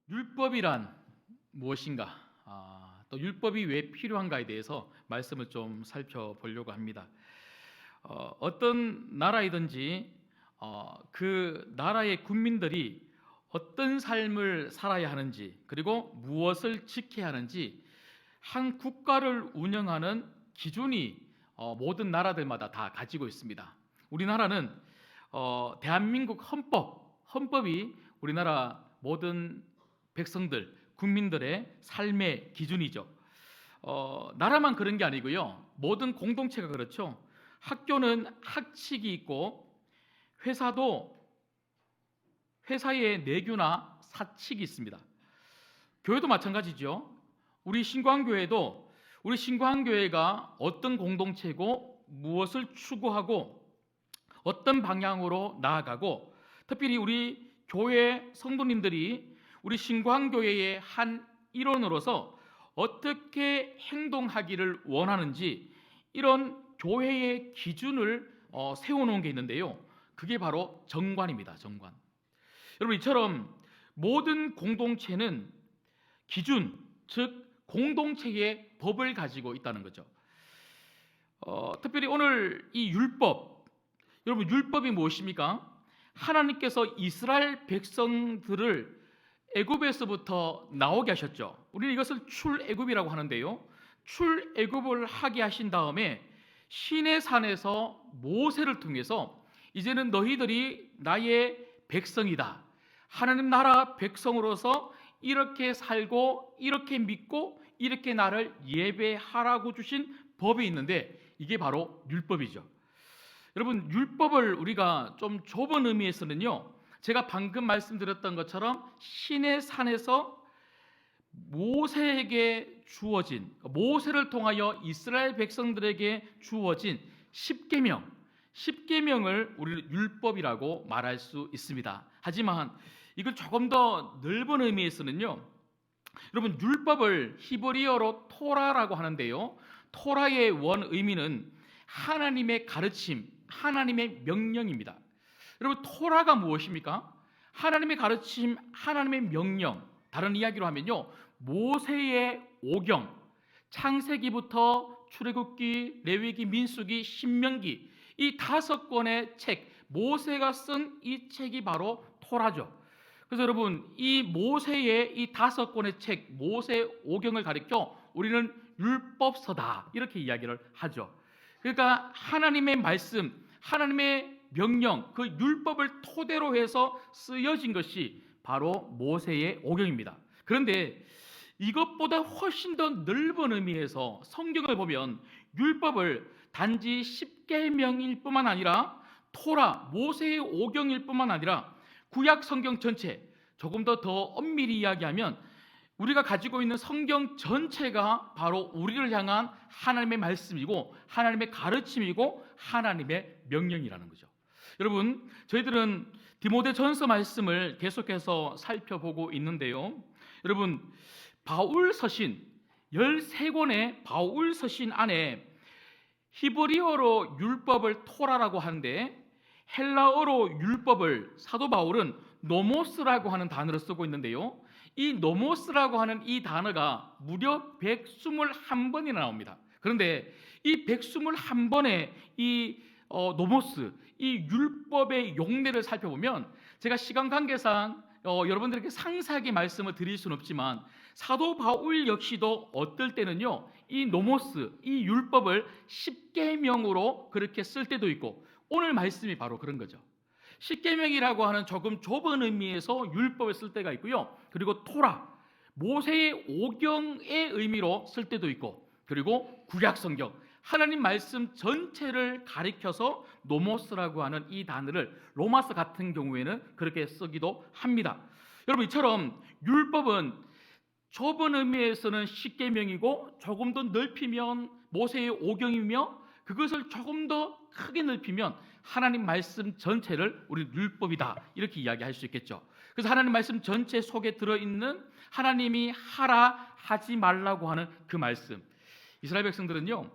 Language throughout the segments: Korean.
율법이란 무엇인가? 또 율법이 왜 필요한가에 대해서 말씀을 좀 살펴보려고 합니다. 어떤 나라이든지 그 나라의 국민들이 어떤 삶을 살아야 하는지, 그리고 무엇을 지켜야 하는지 한 국가를 운영하는 기준이 모든 나라들마다 다 가지고 있습니다. 우리나라는 대한민국 헌법이 우리나라 모든 백성들, 국민들의 삶의 기준이죠. 나라만 그런 게 아니고요. 모든 공동체가 그렇죠. 학교는 학칙이 있고, 회사의 내규나 사칙이 있습니다. 교회도 마찬가지죠. 우리 신광교회가 어떤 공동체고, 무엇을 추구하고, 어떤 방향으로 나아가고, 특별히 우리 교회 성도님들이 우리 신광교회의 한 일원으로서 어떻게 행동하기를 원하는지, 이런 교회의 기준을 세워놓은 게 있는데요. 그게 바로 정관입니다. 정관. 여러분, 이처럼 모든 공동체는 기준, 즉 공동체의 법을 가지고 있다는 거죠. 특별히 오늘 이 율법, 여러분, 율법이 무엇입니까? 하나님께서 이스라엘 백성들을 애굽에서부터 나오게 하셨죠. 우리는 이것을 출애굽이라고 하는데요. 출애굽을 하게 하신 다음에 시내 산에서 모세를 통해서 이제는 너희들이 나의 백성이다. 하나님 나라 백성으로서 이렇게 살고 이렇게 믿고 이렇게 나를 예배하라고 주신 법이 있는데, 이게 바로 율법이죠. 여러분, 율법을 우리가 좀 좁은 의미에서는요, 제가 방금 말씀드렸던 것처럼 시내 산에서 모세에게 주어진, 모세를 통하여 이스라엘 백성들에게 주어진 십계명을 우리는 율법이라고 말할 수 있습니다. 하지만 이걸 조금 더 넓은 의미에서는요, 여러분, 율법을 히브리어로 토라라고 하는데요, 토라의 원 의미는 하나님의 가르침, 하나님의 명령입니다. 여러분, 토라가 무엇입니까? 하나님의 가르침, 하나님의 명령. 다른 이야기로 하면요, 모세의 오경, 창세기부터 출애굽기, 레위기, 민수기, 신명기, 이 5권의 책, 모세가 쓴 이 책이 바로 토라죠. 그래서 여러분, 이 모세의 이 5권의 책, 모세 오경을 가리켜 우리는 율법서다, 이렇게 이야기를 하죠. 그러니까 하나님의 말씀, 하나님의 명령, 그 율법을 토대로 해서 쓰여진 것이 바로 모세의 오경입니다. 그런데 이것보다 훨씬 더 넓은 의미에서 성경을 보면 율법을 단지 십계명일 뿐만 아니라 토라, 모세의 오경일 뿐만 아니라 구약 성경 전체, 조금 더 엄밀히 이야기하면 우리가 가지고 있는 성경 전체가 바로 우리를 향한 하나님의 말씀이고 하나님의 가르침이고 하나님의 명령이라는 거죠. 여러분, 저희들은 디모데전서 말씀을 계속해서 살펴보고 있는데요. 여러분, 바울 서신 13권의 바울 서신 안에 히브리어로 율법을 토라라고 하는데, 헬라어로 율법을 사도 바울은 노모스라고 하는 단어를 쓰고 있는데요. 이 노모스라고 하는 이 단어가 무려 121번이나 나옵니다. 그런데 이 121번의 이 노모스, 이 율법의 용례를 살펴보면, 제가 시간 관계상 여러분들에게 상세하게 말씀을 드릴 수는 없지만 사도 바울 역시도 어떨 때는요, 이 노모스, 이 율법을 십계명으로 그렇게 쓸 때도 있고, 오늘 말씀이 바로 그런 거죠. 십계명이라고 하는 조금 좁은 의미에서 율법을 쓸 때가 있고요, 그리고 토라, 모세의 오경의 의미로 쓸 때도 있고, 그리고 구약 성경, 하나님 말씀 전체를 가리켜서 노모스라고 하는 이 단어를 로마서 같은 경우에는 그렇게 쓰기도 합니다. 여러분, 이처럼 율법은 좁은 의미에서는 십계명이고, 조금 더 넓히면 모세의 오경이며, 그것을 조금 더 크게 넓히면 하나님 말씀 전체를 우리 율법이다, 이렇게 이야기할 수 있겠죠. 그래서 하나님 말씀 전체 속에 들어있는 하나님이 하라 하지 말라고 하는 그 말씀, 이스라엘 백성들은요,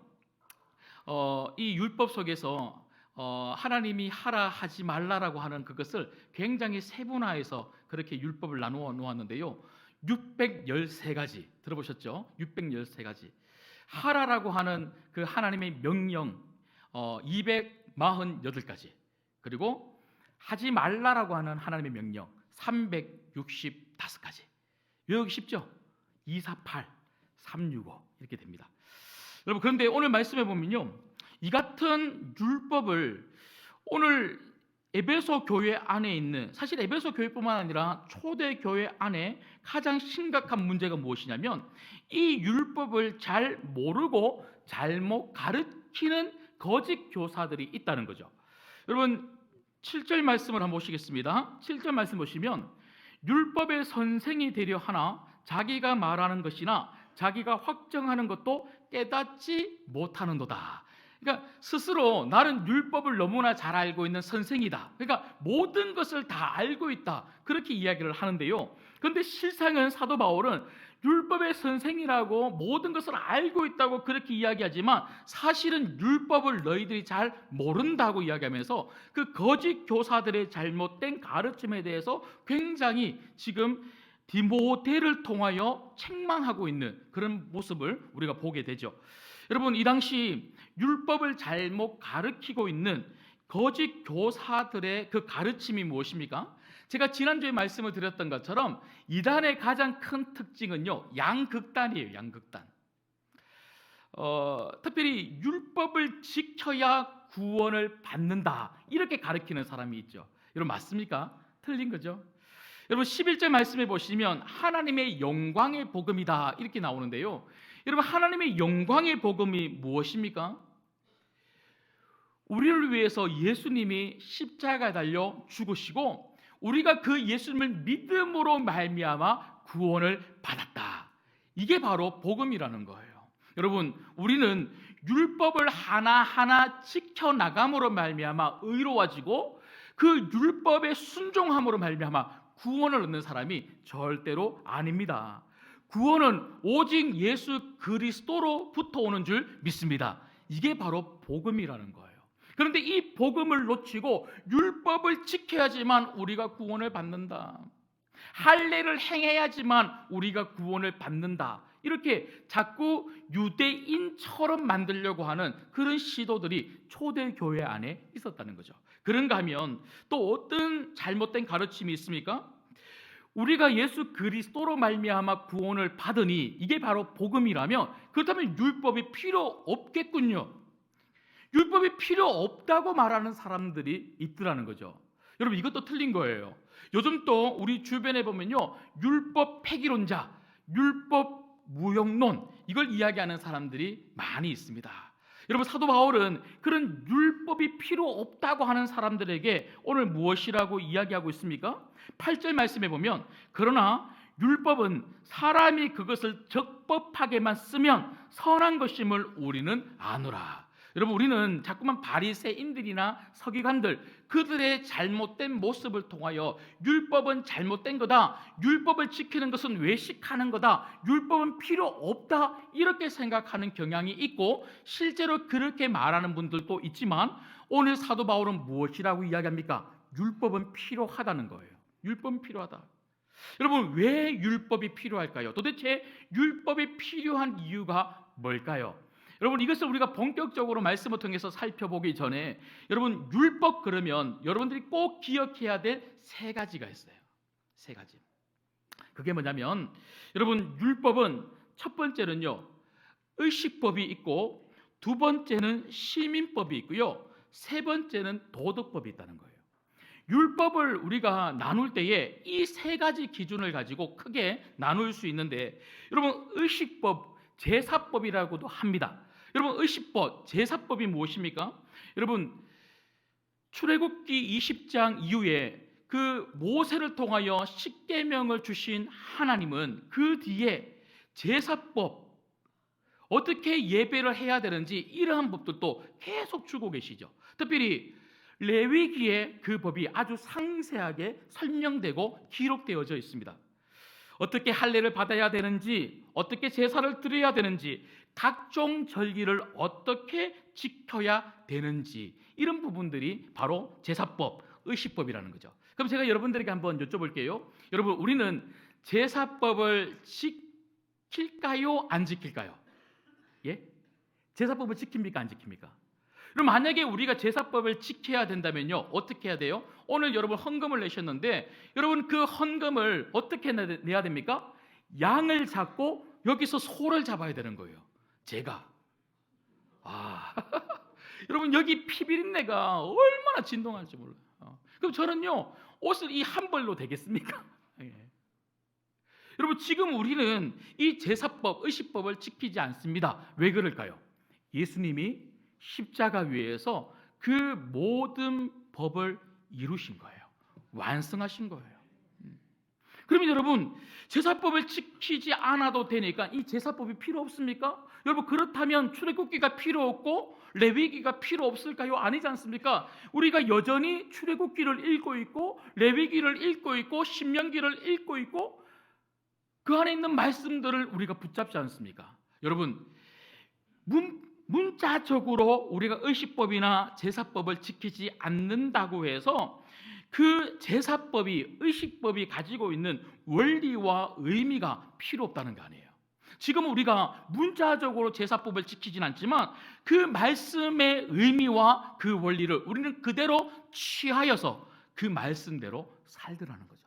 이 율법 속에서 하나님이 하라 하지 말라라고 하는 그것을 굉장히 세분화해서 그렇게 율법을 나누어 놓았는데요. 613가지 들어보셨죠? 613가지. 하라라고 하는 그 하나님의 명령 248가지. 그리고 하지 말라라고 하는 하나님의 명령 365가지. 외우기 쉽죠? 248, 365 이렇게 됩니다. 여러분, 그런데 오늘 말씀해 보면요, 이 같은 율법을 오늘 에베소 교회 안에 있는, 사실 에베소 교회뿐만 아니라 초대 교회 안에 가장 심각한 문제가 무엇이냐면 이 율법을 잘 모르고 잘못 가르치는 거짓 교사들이 있다는 거죠. 여러분, 7절 말씀을 한번 보시겠습니다. 7절 말씀 보시면 율법의 선생이 되려 하나 자기가 말하는 것이나 자기가 확정하는 것도 깨닫지 못하는도다. 그러니까 스스로 나는 율법을 너무나 잘 알고 있는 선생이다. 그러니까 모든 것을 다 알고 있다. 그렇게 이야기를 하는데요. 그런데 실상은 사도 바울은 율법의 선생이라고 모든 것을 알고 있다고 그렇게 이야기하지만 사실은 율법을 너희들이 잘 모른다고 이야기하면서 그 거짓 교사들의 잘못된 가르침에 대해서 굉장히 지금 디모데를 통하여 책망하고 있는 그런 모습을 우리가 보게 되죠. 여러분, 이 당시 율법을 잘못 가르치고 있는 거짓 교사들의 그 가르침이 무엇입니까? 제가 지난주에 말씀을 드렸던 것처럼 이단의 가장 큰 특징은요, 양극단이에요. 양극단. 특별히 율법을 지켜야 구원을 받는다, 이렇게 가르치는 사람이 있죠. 여러분, 맞습니까? 틀린 거죠. 여러분, 11절 말씀해 보시면 하나님의 영광의 복음이다 이렇게 나오는데요. 여러분, 하나님의 영광의 복음이 무엇입니까? 우리를 위해서 예수님이 십자가에 달려 죽으시고 우리가 그 예수님을 믿음으로 말미암아 구원을 받았다. 이게 바로 복음이라는 거예요. 여러분, 우리는 율법을 하나하나 지켜나감으로 말미암아 의로워지고 그 율법의 순종함으로 말미암아 구원을 얻는 사람이 절대로 아닙니다. 구원은 오직 예수 그리스도로부터 오는 줄 믿습니다. 이게 바로 복음이라는 거예요. 그런데 이 복음을 놓치고 율법을 지켜야지만 우리가 구원을 받는다, 할례를 행해야지만 우리가 구원을 받는다, 이렇게 자꾸 유대인처럼 만들려고 하는 그런 시도들이 초대교회 안에 있었다는 거죠. 그런가 하면 또 어떤 잘못된 가르침이 있습니까? 우리가 예수 그리스도로 말미암아 구원을 받으니 이게 바로 복음이라면 그렇다면 율법이 필요 없겠군요. 율법이 필요 없다고 말하는 사람들이 있더라는 거죠. 여러분, 이것도 틀린 거예요. 요즘 또 우리 주변에 보면요, 율법 폐기론자, 율법 무용론, 이걸 이야기하는 사람들이 많이 있습니다. 여러분, 사도 바울은 그런 율법이 필요 없다고 하는 사람들에게 오늘 무엇이라고 이야기하고 있습니까? 8절 말씀해 보면 그러나 율법은 사람이 그것을 적법하게만 쓰면 선한 것임을 우리는 아노라. 여러분, 우리는 자꾸만 바리새인들이나 서기관들, 그들의 잘못된 모습을 통하여 율법은 잘못된 거다, 율법을 지키는 것은 외식하는 거다, 율법은 필요 없다, 이렇게 생각하는 경향이 있고 실제로 그렇게 말하는 분들도 있지만 오늘 사도 바울은 무엇이라고 이야기합니까? 율법은 필요하다는 거예요. 율법은 필요하다. 여러분, 왜 율법이 필요할까요? 도대체 율법이 필요한 이유가 뭘까요? 여러분, 이것을 우리가 본격적으로 말씀을 통해서 살펴보기 전에 여러분, 율법 그러면 여러분들이 꼭 기억해야 될 세 가지가 있어요. 세 가지. 그게 뭐냐면 여러분, 율법은 첫 번째는요, 의식법이 있고 두 번째는 시민법이 있고요, 세 번째는 도덕법이 있다는 거예요. 율법을 우리가 나눌 때에 이 세 가지 기준을 가지고 크게 나눌 수 있는데 여러분, 의식법, 제사법이라고도 합니다. 여러분, 의식법, 제사법이 무엇입니까? 여러분, 출애굽기 20장 이후에 그 모세를 통하여 십계명을 주신 하나님은 그 뒤에 제사법, 어떻게 예배를 해야 되는지 이러한 법들도 계속 주고 계시죠. 특별히 레위기에 그 법이 아주 상세하게 설명되고 기록되어져 있습니다. 어떻게 할례를 받아야 되는지, 어떻게 제사를 드려야 되는지, 각종 절기를 어떻게 지켜야 되는지, 이런 부분들이 바로 제사법, 의식법이라는 거죠. 그럼 제가 여러분들에게 한번 여쭤볼게요. 여러분, 우리는 제사법을 지킬까요? 안 지킬까요? 예? 제사법을 지킵니까? 안 지킵니까? 그럼 만약에 우리가 제사법을 지켜야 된다면요, 어떻게 해야 돼요? 오늘 여러분 헌금을 내셨는데, 여러분 그 헌금을 어떻게 내야 됩니까? 양을 잡고 여기서 소를 잡아야 되는 거예요. 제가 여러분 여기 피비린내가 얼마나 진동할지 몰라요. 그럼 저는요, 옷을 이 한 벌로 되겠습니까? 예. 여러분, 지금 우리는 이 제사법, 의식법을 지키지 않습니다. 왜 그럴까요? 예수님이 십자가 위에서 그 모든 법을 이루신 거예요. 완성하신 거예요. 그러면 여러분, 제사법을 지키지 않아도 되니까 이 제사법이 필요 없습니까? 여러분, 그렇다면 출애굽기가 필요 없고 레위기가 필요 없을까요? 아니지 않습니까? 우리가 여전히 출애굽기를 읽고 있고 레위기를 읽고 있고 신명기를 읽고 있고 그 안에 있는 말씀들을 우리가 붙잡지 않습니까? 여러분, 문자적으로 우리가 의식법이나 제사법을 지키지 않는다고 해서 그 제사법이, 의식법이 가지고 있는 원리와 의미가 필요 없다는 거 아니에요. 지금 우리가 문자적으로 제사법을 지키진 않지만 그 말씀의 의미와 그 원리를 우리는 그대로 취하여서 그 말씀대로 살더라는 거죠.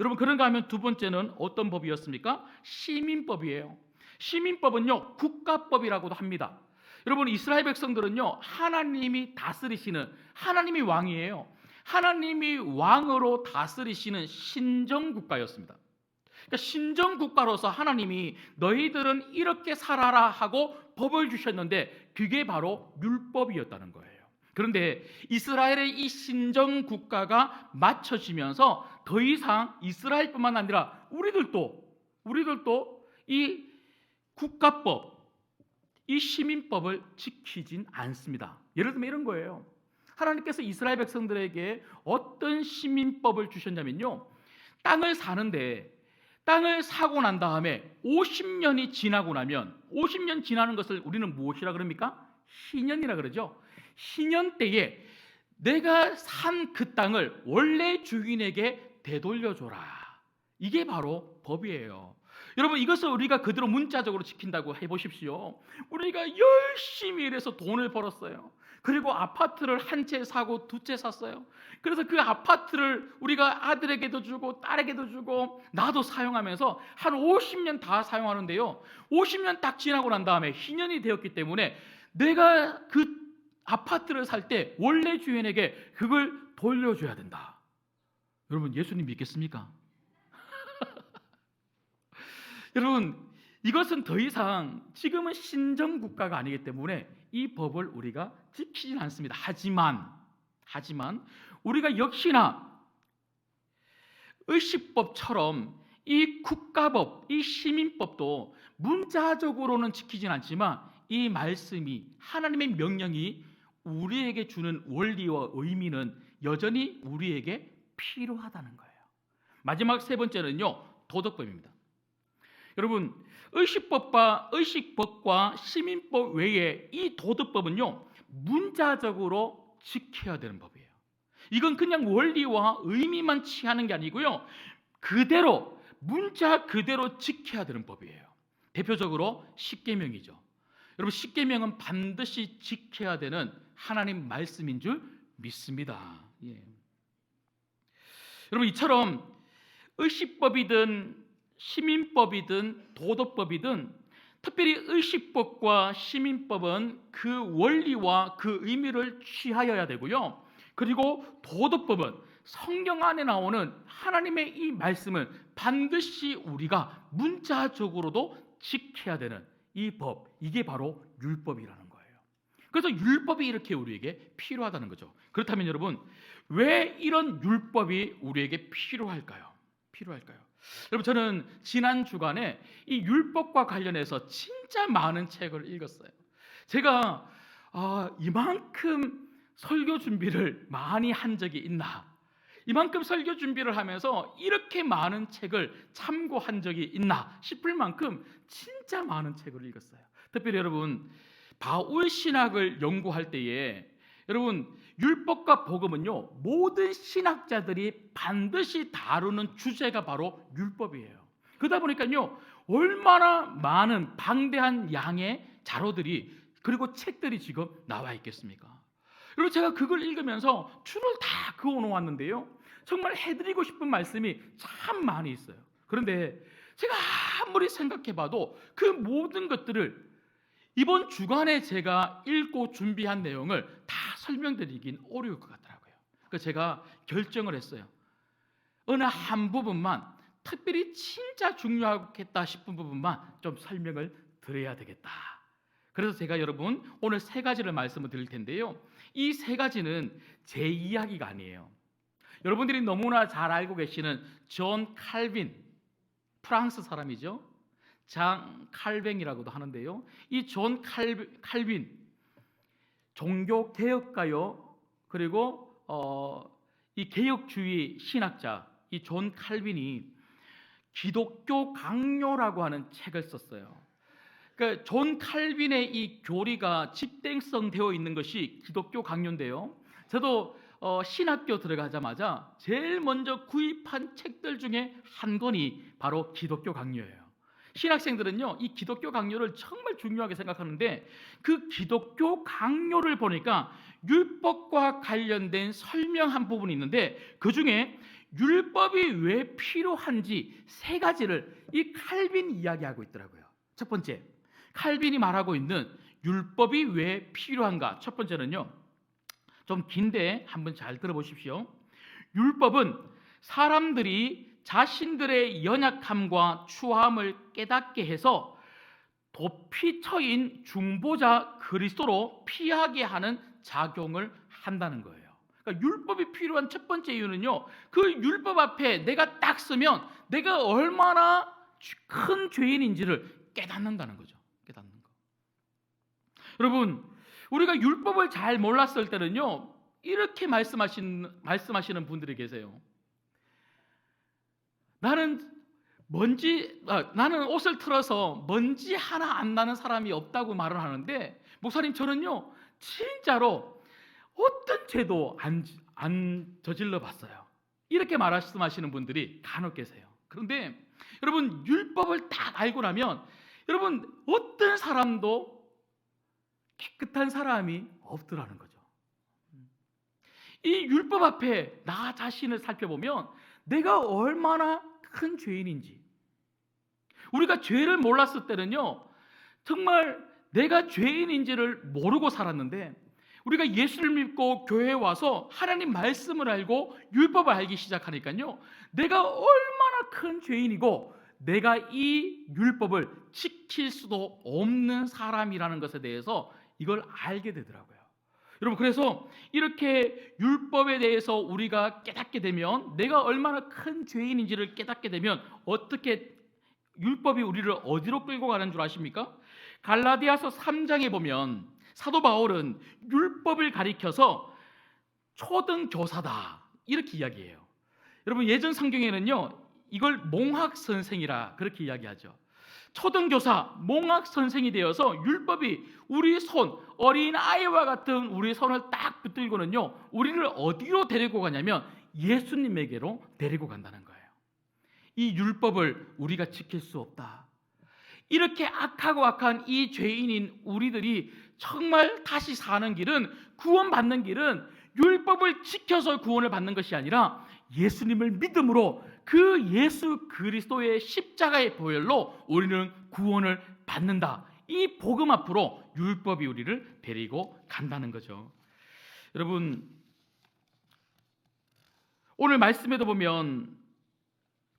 여러분, 그런가 하면 두 번째는 어떤 법이었습니까? 시민법이에요. 시민법은요, 국가법이라고도 합니다. 여러분, 이스라엘 백성들은요, 하나님이 다스리시는, 하나님이 왕이에요. 하나님이 왕으로 다스리시는 신정국가였습니다. 그러니까 신정국가로서 하나님이 너희들은 이렇게 살아라 하고 법을 주셨는데 그게 바로 율법이었다는 거예요. 그런데 이스라엘의 이 신정국가가 맞춰지면서 더 이상 이스라엘뿐만 아니라 우리들도 이 국가법, 이 시민법을 지키진 않습니다. 예를 들면 이런 거예요. 하나님께서 이스라엘 백성들에게 어떤 시민법을 주셨냐면요, 땅을 사는데 땅을 사고 난 다음에 50년이 지나고 나면, 50년 지나는 것을 우리는 무엇이라 그럽니까? 희년이라 그러죠. 희년 때에 내가 산 그 땅을 원래 주인에게 되돌려줘라. 이게 바로 법이에요. 여러분, 이것을 우리가 그대로 문자적으로 지킨다고 해보십시오. 우리가 열심히 일해서 돈을 벌었어요. 그리고 아파트를 한 채 사고 두 채 샀어요. 그래서 그 아파트를 우리가 아들에게도 주고 딸에게도 주고 나도 사용하면서 한 50년 다 사용하는데요, 50년 딱 지나고 난 다음에 희년이 되었기 때문에 내가 그 아파트를 살 때 원래 주인에게 그걸 돌려줘야 된다. 여러분, 예수님 믿겠습니까? 여러분, 이것은 더 이상 지금은 신정국가가 아니기 때문에 이 법을 우리가 지키진 않습니다. 하지만 우리가 역시나 의식법처럼 이 국가법, 이 시민법도 문자적으로는 지키진 않지만 이 말씀이, 하나님의 명령이 우리에게 주는 원리와 의미는 여전히 우리에게 필요하다는 거예요. 마지막 세 번째는요, 도덕법입니다. 여러분, 의식법과 시민법 외에 이 도덕법은요, 문자적으로 지켜야 되는 법이에요. 이건 그냥 원리와 의미만 취하는 게 아니고요, 그대로, 문자 그대로 지켜야 되는 법이에요. 대표적으로 십계명이죠. 여러분, 십계명은 반드시 지켜야 되는 하나님 말씀인 줄 믿습니다. 예. 여러분, 이처럼 의식법이든 시민법이든 도덕법이든, 특별히 의식법과 시민법은 그 원리와 그 의미를 취하여야 되고요, 그리고 도덕법은 성경 안에 나오는 하나님의 이 말씀을 반드시 우리가 문자적으로도 지켜야 되는 이 법, 이게 바로 율법이라는 거예요. 그래서 율법이 이렇게 우리에게 필요하다는 거죠. 그렇다면 여러분, 왜 이런 율법이 우리에게 필요할까요? 여러분, 저는 지난 주간에 이 율법과 관련해서 진짜 많은 책을 읽었어요. 제가 이만큼 설교 준비를 많이 한 적이 있나, 이만큼 설교 준비를 하면서 이렇게 많은 책을 참고한 적이 있나 싶을 만큼 진짜 많은 책을 읽었어요. 특별히 여러분, 바울 신학을 연구할 때에 여러분, 율법과 복음은요, 모든 신학자들이 반드시 다루는 주제가 바로 율법이에요. 그러다 보니까요, 얼마나 많은 방대한 양의 자료들이, 그리고 책들이 지금 나와 있겠습니까? 그리고 제가 그걸 읽으면서 줄을 다 그어 놓았는데요, 정말 해드리고 싶은 말씀이 참 많이 있어요. 그런데 제가 아무리 생각해봐도 그 모든 것들을 이번 주간에 제가 읽고 준비한 내용을 다 설명드리긴 어려울 것 같더라고요. 그래서 제가 결정을 했어요. 어느 한 부분만, 특별히 진짜 중요하겠다 싶은 부분만 좀 설명을 드려야 되겠다. 그래서 제가 여러분 오늘 세 가지를 말씀을 드릴 텐데요, 이 세 가지는 제 이야기가 아니에요. 여러분들이 너무나 잘 알고 계시는 존 칼빈, 프랑스 사람이죠. 장 칼뱅이라고도 하는데요, 이 존 칼빈 종교 개혁가요, 그리고 이 개혁주의 신학자 이 존 칼빈이 기독교 강요라고 하는 책을 썼어요. 그러니까 존 칼빈의 이 교리가 집대성 되어 있는 것이 기독교 강요인데요, 저도 신학교 들어가자마자 제일 먼저 구입한 책들 중에 한 권이 바로 기독교 강요예요. 신학생들은요, 이 기독교 강요를 정말 중요하게 생각하는데, 그 기독교 강요를 보니까 율법과 관련된 설명한 부분이 있는데, 그 중에 율법이 왜 필요한지 세 가지를 이 칼빈이 이야기하고 있더라고요. 첫 번째, 칼빈이 말하고 있는 율법이 왜 필요한가. 첫 번째는요, 좀 긴데 한번 잘 들어보십시오. 율법은 사람들이 자신들의 연약함과 추함을 깨닫게 해서 도피 처인 중보자 그리스도로 피하게 하는 작용을 한다는 거예요. 그러니까 율법이 필요한 첫 번째 이유는요, 그 율법 앞에 내가 딱 서면 내가 얼마나 큰 죄인인지를 깨닫는다는 거죠. 깨닫는 거. 여러분, 우리가 율법을 잘 몰랐을 때는요, 이렇게 말씀하시는 분들이 계세요. 나는 옷을 틀어서 먼지 하나 안 나는 사람이 없다고 말을 하는데, 목사님, 저는요 진짜로 어떤 죄도 안 저질러 봤어요. 이렇게 말씀하시는 분들이 간혹 계세요. 그런데 여러분, 율법을 딱 알고 나면 여러분, 어떤 사람도 깨끗한 사람이 없더라는 거죠. 이 율법 앞에 나 자신을 살펴보면 내가 얼마나 큰 죄인인지, 우리가 죄를 몰랐을 때는요, 정말 내가 죄인인지를 모르고 살았는데, 우리가 예수를 믿고 교회에 와서 하나님 말씀을 알고 율법을 알기 시작하니까요, 내가 얼마나 큰 죄인이고 내가 이 율법을 지킬 수도 없는 사람이라는 것에 대해서 이걸 알게 되더라고요. 여러분, 그래서 이렇게 율법에 대해서 우리가 깨닫게 되면, 내가 얼마나 큰 죄인인지를 깨닫게 되면 어떻게 율법이 우리를 어디로 끌고 가는 줄 아십니까? 갈라디아서 3장에 보면 사도 바울은 율법을 가리켜서 초등교사다 이렇게 이야기해요. 여러분, 예전 성경에는요, 이걸 몽학선생이라 그렇게 이야기하죠. 초등교사, 몽학선생이 되어서 율법이 우리 손, 어린 아이와 같은 우리 손을 딱 붙들고는요, 우리를 어디로 데리고 가냐면 예수님에게로 데리고 간다는 거예요. 이 율법을 우리가 지킬 수 없다. 이렇게 악하고 악한 이 죄인인 우리들이 정말 다시 사는 길은, 구원받는 길은 율법을 지켜서 구원을 받는 것이 아니라 예수님을 믿음으로 그 예수 그리스도의 십자가의 보혈로 우리는 구원을 받는다. 이 복음 앞으로 율법이 우리를 데리고 간다는 거죠. 여러분, 오늘 말씀에도 보면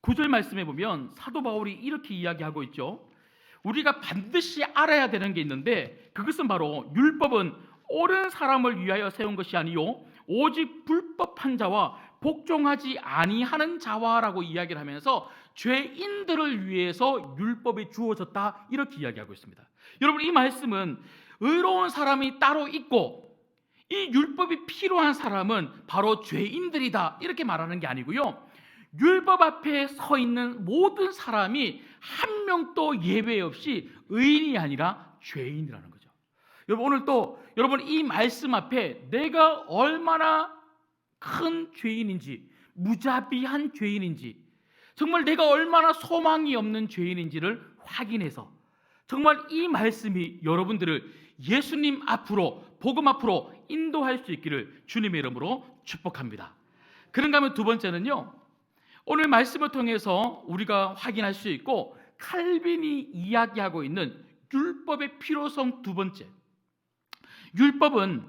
9절 말씀에 보면 사도 바울이 이렇게 이야기하고 있죠. 우리가 반드시 알아야 되는 게 있는데, 그것은 바로 율법은 옳은 사람을 위하여 세운 것이 아니요 오직 불법한 자와 복종하지 아니하는 자와라고 이야기를 하면서 죄인들을 위해서 율법이 주어졌다 이렇게 이야기하고 있습니다. 여러분, 이 말씀은 의로운 사람이 따로 있고 이 율법이 필요한 사람은 바로 죄인들이다 이렇게 말하는 게 아니고요. 율법 앞에 서 있는 모든 사람이 한 명도 예외 없이 의인이 아니라 죄인이라는 거죠. 여러분 오늘 또 여러분 이 말씀 앞에 내가 얼마나 큰 죄인인지, 무자비한 죄인인지, 정말 내가 얼마나 소망이 없는 죄인인지를 확인해서 정말 이 말씀이 여러분들을 예수님 앞으로, 복음 앞으로 인도할 수 있기를 주님의 이름으로 축복합니다. 그런가 하면 두 번째는요, 오늘 말씀을 통해서 우리가 확인할 수 있고 칼빈이 이야기하고 있는 율법의 필요성 두 번째, 율법은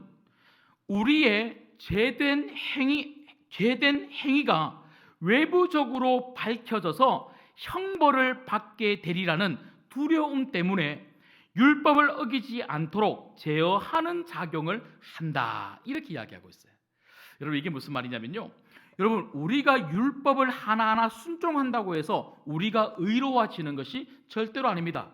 우리의 죄된 행위가 외부적으로 밝혀져서 형벌을 받게 되리라는 두려움 때문에 율법을 어기지 않도록 제어하는 작용을 한다 이렇게 이야기하고 있어요. 여러분 이게 무슨 말이냐면요, 여러분 우리가 율법을 하나하나 순종한다고 해서 우리가 의로워지는 것이 절대로 아닙니다.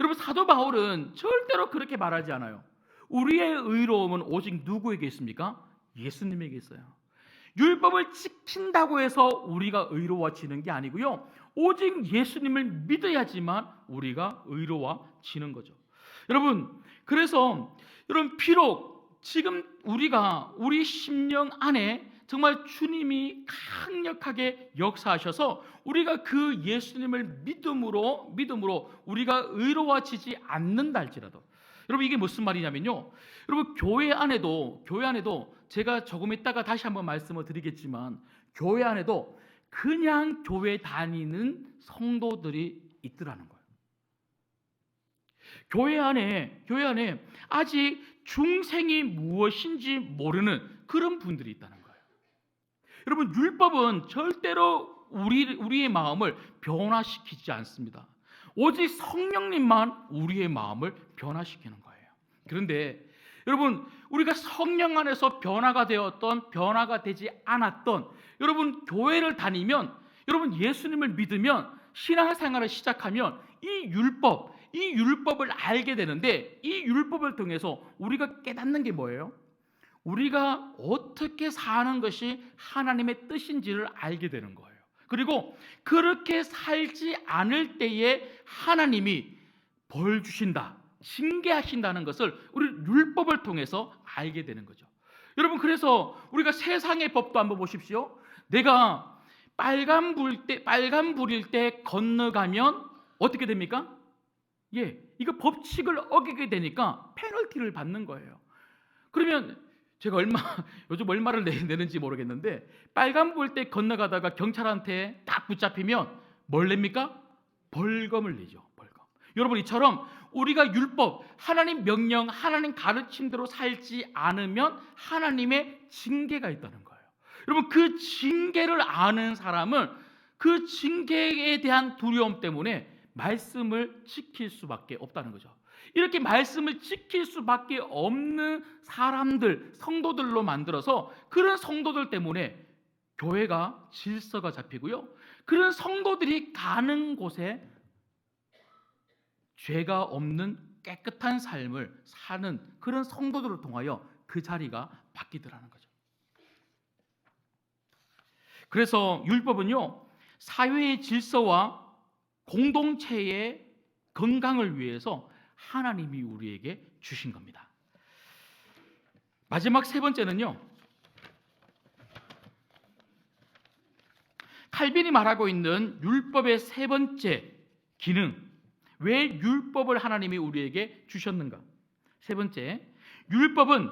여러분 사도 바울은 절대로 그렇게 말하지 않아요. 우리의 의로움은 오직 누구에게 있습니까? 예수님에게 있어요. 율법을 지킨다고 해서 우리가 의로워지는 게 아니고요, 오직 예수님을 믿어야지만 우리가 의로워지는 거죠. 여러분 그래서 여러분 비록 지금 우리가 우리 심령 안에 정말 주님이 강력하게 역사하셔서 우리가 그 예수님을 믿음으로 우리가 의로워지지 않는다 할지라도, 여러분 이게 무슨 말이냐면요, 여러분 교회 안에도 제가 조금 있다가 다시 한번 말씀을 드리겠지만 교회 안에도 그냥 교회 다니는 성도들이 있더라는 거예요. 교회 안에 아직 중생이 무엇인지 모르는 그런 분들이 있다는 거예요. 여러분 율법은 절대로 우리의 마음을 변화시키지 않습니다. 오직 성령님만 우리의 마음을 변화시키는 거예요. 그런데 여러분 우리가 성령 안에서 변화가 되었던, 변화가 되지 않았던, 여러분 교회를 다니면, 여러분 예수님을 믿으면, 신앙생활을 시작하면 이 율법을 알게 되는데, 이 율법을 통해서 우리가 깨닫는 게 뭐예요? 우리가 어떻게 사는 것이 하나님의 뜻인지를 알게 되는 거예요. 그리고 그렇게 살지 않을 때에 하나님이 벌 주신다, 징계하신다는 것을 우리 율법을 통해서 알게 되는 거죠. 여러분 그래서 우리가 세상의 법도 한번 보십시오. 내가 빨간 불일 때 건너가면 어떻게 됩니까? 이거 법칙을 어기게 되니까 페널티를 받는 거예요. 그러면 제가 요즘 얼마를 내는지 모르겠는데, 빨간 불 때 건너가다가 경찰한테 딱 붙잡히면 뭘 냅니까? 벌금을 내죠. 벌금. 여러분 이처럼 우리가 율법, 하나님 명령, 하나님 가르침대로 살지 않으면 하나님의 징계가 있다는 거예요. 여러분 그 징계를 아는 사람은 그 징계에 대한 두려움 때문에 말씀을 지킬 수밖에 없다는 거죠. 이렇게 말씀을 지킬 수밖에 없는 사람들, 성도들로 만들어서 그런 성도들 때문에 교회가 질서가 잡히고요, 그런 성도들이 가는 곳에 죄가 없는 깨끗한 삶을 사는 그런 성도들을 통하여 그 자리가 바뀌더라는 거죠. 그래서 율법은요, 사회의 질서와 공동체의 건강을 위해서 하나님이 우리에게 주신 겁니다. 마지막 세 번째는요, 칼빈이 말하고 있는 율법의 세 번째 기능, 왜 율법을 하나님이 우리에게 주셨는가? 세 번째, 율법은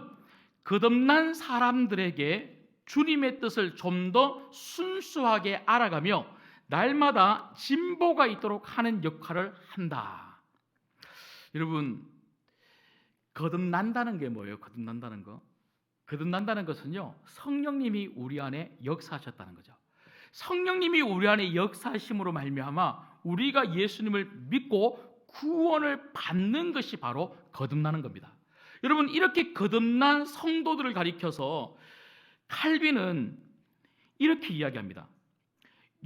거듭난 사람들에게 주님의 뜻을 좀 더 순수하게 알아가며 날마다 진보가 있도록 하는 역할을 한다. 여러분 거듭난다는 게 뭐예요? 거듭난다는 거, 거듭난다는 것은요, 성령님이 우리 안에 역사하셨다는 거죠. 성령님이 우리 안에 역사하심으로 말미암아 우리가 예수님을 믿고 구원을 받는 것이 바로 거듭나는 겁니다. 여러분 이렇게 거듭난 성도들을 가리켜서 칼빈은 이렇게 이야기합니다.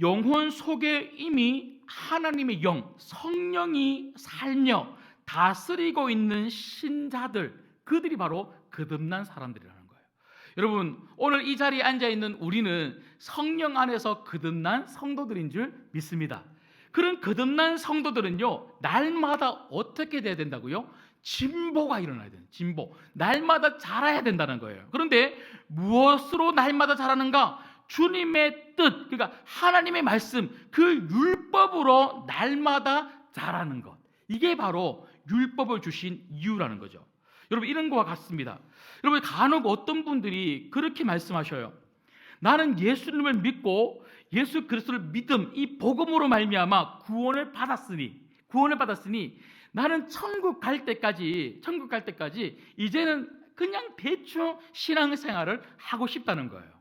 영혼 속에 이미 하나님의 영, 성령이 살며 다스리고 있는 신자들, 그들이 바로 거듭난 사람들이라는 거예요. 여러분, 오늘 이 자리에 앉아 있는 우리는 성령 안에서 거듭난 성도들인 줄 믿습니다. 그런 거듭난 성도들은요, 날마다 어떻게 돼야 된다고요? 진보가 일어나야 돼요. 진보. 날마다 자라야 된다는 거예요. 그런데 무엇으로 날마다 자라는가? 주님의 뜻, 그러니까 하나님의 말씀, 그 율법으로 날마다 자라는 것. 이게 바로 율법을 주신 이유라는 거죠. 여러분, 이런 거와 같습니다. 여러분, 간혹 어떤 분들이 그렇게 말씀하셔요. 나는 예수님을 믿고 예수 그리스도를 믿음, 이 복음으로 말미암아 구원을 받았으니 나는 천국 갈 때까지 이제는 그냥 대충 신앙생활을 하고 싶다는 거예요.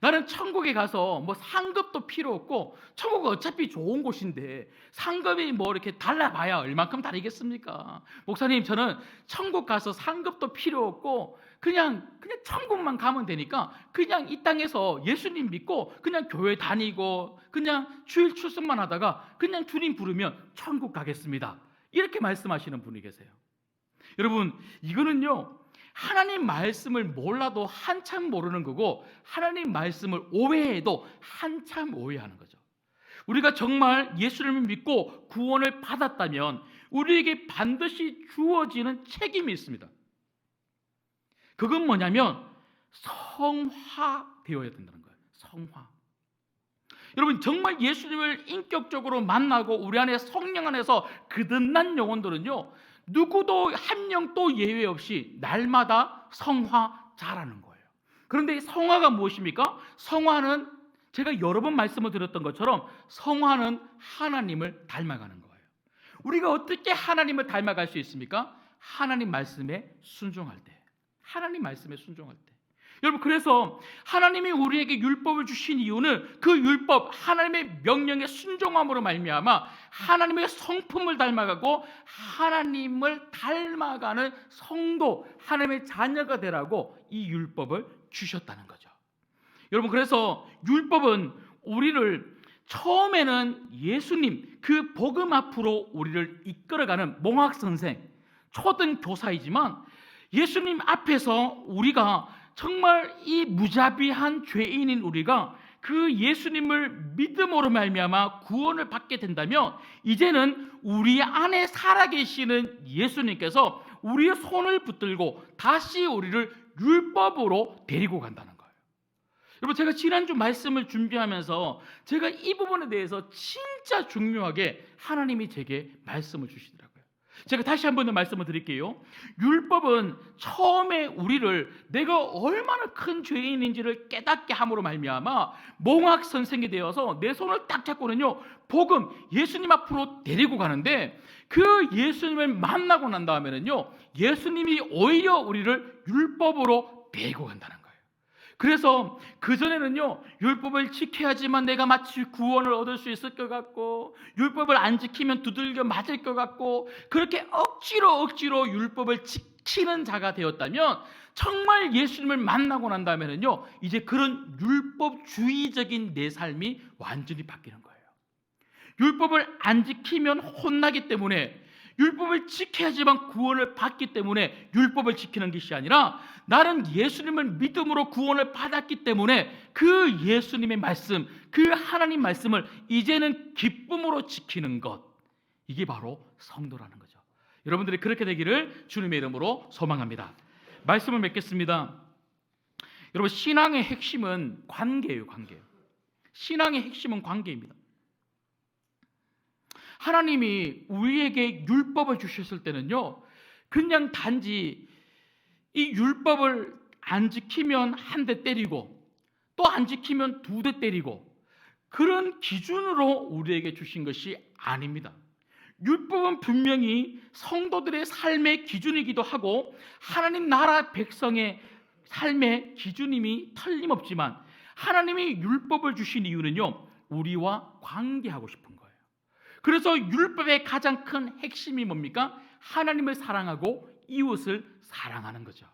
나는 천국에 가서 뭐 상급도 필요 없고, 천국은 어차피 좋은 곳인데 상급이 뭐 이렇게 달라봐야 얼만큼 다르겠습니까? 목사님, 저는 천국 가서 상급도 필요 없고 그냥 천국만 가면 되니까 그냥 이 땅에서 예수님 믿고 그냥 교회 다니고 그냥 주일 출석만 하다가 그냥 주님 부르면 천국 가겠습니다. 이렇게 말씀하시는 분이 계세요. 여러분, 이거는요, 하나님 말씀을 몰라도 한참 모르는 거고, 하나님 말씀을 오해해도 한참 오해하는 거죠. 우리가 정말 예수님을 믿고 구원을 받았다면 우리에게 반드시 주어지는 책임이 있습니다. 그건 뭐냐면 성화되어야 된다는 거예요. 성화. 여러분, 정말 예수님을 인격적으로 만나고 우리 안에 성령 안에서 거듭난 영혼들은요, 누구도 한 명도 예외 없이 날마다 성화 자라는 거예요. 그런데 성화가 무엇입니까? 성화는 제가 여러 번 말씀을 드렸던 것처럼 성화는 하나님을 닮아가는 거예요. 우리가 어떻게 하나님을 닮아갈 수 있습니까? 하나님 말씀에 순종할 때. 하나님 말씀에 순종할 때. 여러분, 그래서 하나님이 우리에게 율법을 주신 이유는 그 율법, 하나님의 명령에 순종함으로 말미암아 하나님의 성품을 닮아가고 하나님을 닮아가는 성도, 하나님의 자녀가 되라고 이 율법을 주셨다는 거죠. 여러분, 그래서 율법은 우리를 처음에는 예수님, 그 복음 앞으로 우리를 이끌어가는 몽학선생, 초등 교사이지만 예수님 앞에서 우리가 정말 이 무자비한 죄인인 우리가 그 예수님을 믿음으로 말미암아 구원을 받게 된다면 이제는 우리 안에 살아계시는 예수님께서 우리의 손을 붙들고 다시 우리를 율법으로 데리고 간다는 거예요. 여러분, 제가 지난주 말씀을 준비하면서 제가 이 부분에 대해서 진짜 중요하게 하나님이 제게 말씀을 주시더라고요. 제가 다시 한번 더 말씀을 드릴게요. 율법은 처음에 우리를 내가 얼마나 큰 죄인인지를 깨닫게 함으로 말미암아 몽학 선생이 되어서 내 손을 딱 잡고는요, 복음, 예수님 앞으로 데리고 가는데, 그 예수님을 만나고 난 다음에는요, 예수님이 오히려 우리를 율법으로 데리고 간다는 거예요. 그래서 그전에는요, 율법을 지켜야지만 내가 마치 구원을 얻을 수 있을 것 같고, 율법을 안 지키면 두들겨 맞을 것 같고, 그렇게 억지로 율법을 지키는 자가 되었다면, 정말 예수님을 만나고 난 다음에는요, 이제 그런 율법주의적인 내 삶이 완전히 바뀌는 거예요. 율법을 안 지키면 혼나기 때문에, 율법을 지켜야지만 구원을 받기 때문에 율법을 지키는 것이 아니라, 나는 예수님을 믿음으로 구원을 받았기 때문에 그 예수님의 말씀, 그 하나님 말씀을 이제는 기쁨으로 지키는 것, 이게 바로 성도라는 거죠. 여러분들이 그렇게 되기를 주님의 이름으로 소망합니다. 말씀을 맺겠습니다. 여러분, 신앙의 핵심은 관계예요. 관계. 신앙의 핵심은 관계입니다. 하나님이 우리에게 율법을 주셨을 때는요, 그냥 단지 이 율법을 안 지키면 한 대 때리고 또 안 지키면 두 대 때리고 그런 기준으로 우리에게 주신 것이 아닙니다. 율법은 분명히 성도들의 삶의 기준이기도 하고 하나님 나라 백성의 삶의 기준임이 틀림없지만, 하나님이 율법을 주신 이유는요, 우리와 관계하고 싶은 거예요. 그래서 율법의 가장 큰 핵심이 뭡니까? 하나님을 사랑하고 이웃을 사랑하는 거죠.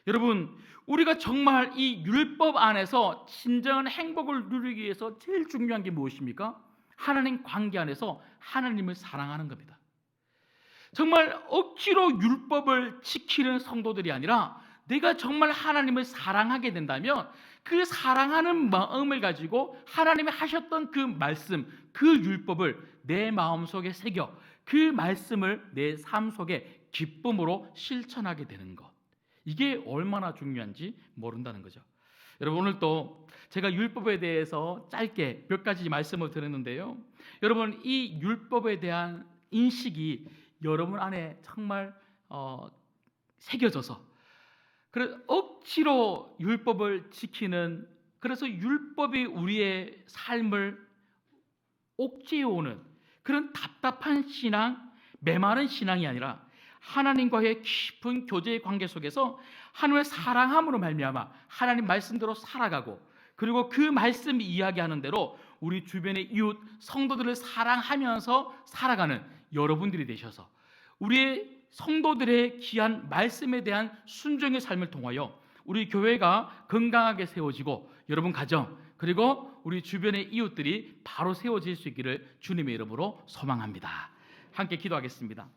여러분, 우리가 정말 이 율법 안에서 진정한 행복을 누리기 위해서 제일 중요한 게 무엇입니까? 하나님 관계 안에서 하나님을 사랑하는 겁니다. 정말 억지로 율법을 지키는 성도들이 아니라 내가 정말 하나님을 사랑하게 된다면 그 사랑하는 마음을 가지고 하나님이 하셨던 그 말씀, 그 율법을 내 마음속에 새겨 그 말씀을 내 삶 속에 기쁨으로 실천하게 되는 것, 이게 얼마나 중요한지 모른다는 거죠. 여러분, 오늘 또 제가 율법에 대해서 짧게 몇 가지 말씀을 드렸는데요, 여러분, 이 율법에 대한 인식이 여러분 안에 정말 새겨져서, 그래서 억지로 율법을 지키는, 그래서 율법이 우리의 삶을 옥죄어오는 그런 답답한 신앙, 메마른 신앙이 아니라 하나님과의 깊은 교제의 관계 속에서 하나님을 사랑함으로 말미암아 하나님 말씀대로 살아가고, 그리고 그 말씀이 이야기하는 대로 우리 주변의 이웃 성도들을 사랑하면서 살아가는 여러분들이 되셔서 우리의 성도들의 귀한 말씀에 대한 순종의 삶을 통하여 우리 교회가 건강하게 세워지고 여러분 가정, 그리고 우리 주변의 이웃들이 바로 세워질 수 있기를 주님의 이름으로 소망합니다. 함께 기도하겠습니다.